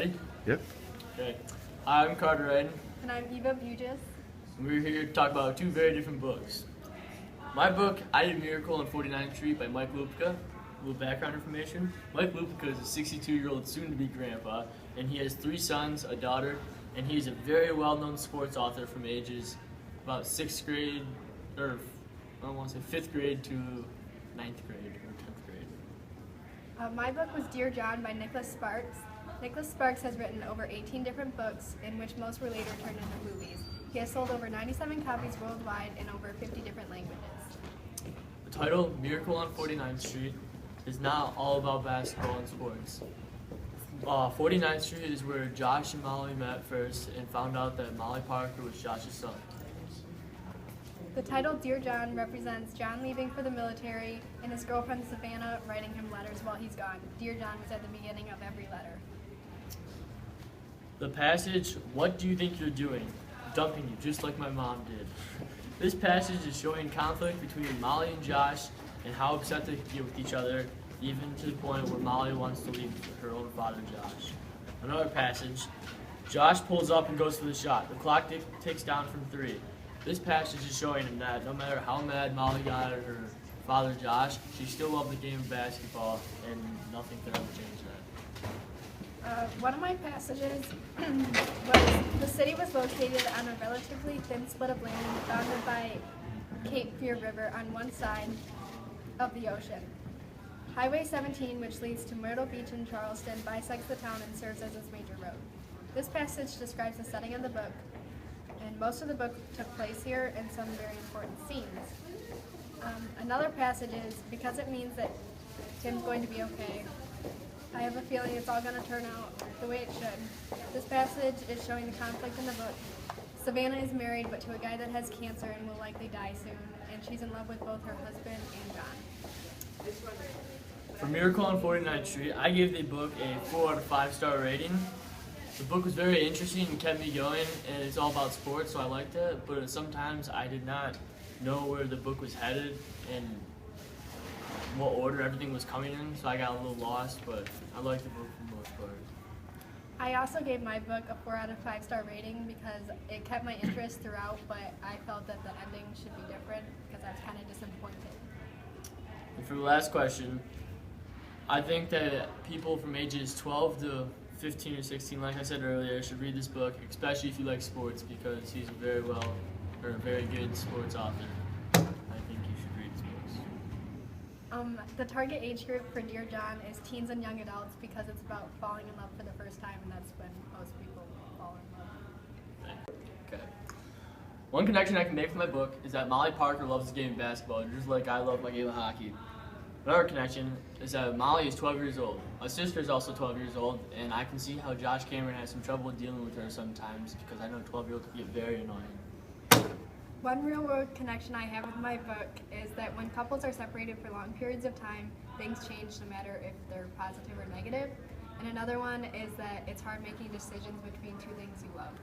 Ready? Yep. Okay. Hi, I'm Carter Wright. And I'm Eva Bugis. We're here to talk about two very different books. My book, I Did a Miracle on 49th Street by Mike Lupica. A little background information. Mike Lupica is a 62-year-old soon-to-be grandpa, and he has 3 sons, a daughter, and he's a very well-known sports author from ages about 6th grade, or I don't want to say 5th grade to 9th grade or 10th grade. My book was Dear John by Nicholas Sparks. Nicholas Sparks has written over 18 different books, in which most were later turned into movies. He has sold over 97 copies worldwide in over 50 different languages. The title, Miracle on 49th Street, is not all about basketball and sports. 49th Street is where Josh and Molly met first and found out that Molly Parker was Josh's son. The title Dear John represents John leaving for the military and his girlfriend Savannah writing him letters while he's gone. Dear John was at the beginning of every letter. The passage, what do you think you're doing? Dumping you, just like my mom did. This passage is showing conflict between Molly and Josh and how upset they get with each other, even to the point where Molly wants to leave her own father, Josh. Another passage, Josh pulls up and goes for the shot. The clock ticks down from 3. This passage is showing him that no matter how mad Molly got at her father, Josh, she still loved the game of basketball, and nothing could ever change that. One of my passages was the city was located on a relatively thin split of land bounded by Cape Fear River on one side of the ocean. Highway 17, which leads to Myrtle Beach in Charleston, bisects the town and serves as its major road. This passage describes the setting of the book, and most of the book took place here in some very important scenes. Another passage is, because it means that Tim's going to be okay, I have a feeling it's all going to turn out the way it should. This passage is showing the conflict in the book. Savannah is married, but to a guy that has cancer and will likely die soon, and she's in love with both her husband and John. For Miracle on 49th Street, I gave the book a 4 out of 5-star rating. The book was very interesting and kept me going, and it's all about sports, so I liked it, but sometimes I did not know where the book was headed and what order everything was coming in, so I got a little lost, but I liked the book for the most part. I also gave my book a 4 out of 5-star rating because it kept my interest throughout, but I felt that the ending should be different because I was kind of disappointed. And for the last question, I think that people from ages 12 to 15 or 16, like I said earlier, should read this book, especially if you like sports, because he's a very good sports author. I think you should read his books. The target age group for Dear John is teens and young adults because it's about falling in love for the first time, and that's when most people fall in love. Okay. One connection I can make from my book is that Molly Parker loves the game of basketball, just like I love my game of hockey. Another connection is that Molly is 12 years old. My sister is also 12 years old, and I can see how Josh Cameron has some trouble dealing with her sometimes because I know 12-year-olds can get very annoying. One real-world connection I have with my book is that when couples are separated for long periods of time, things change no matter if they're positive or negative. And another one is that it's hard making decisions between two things you love.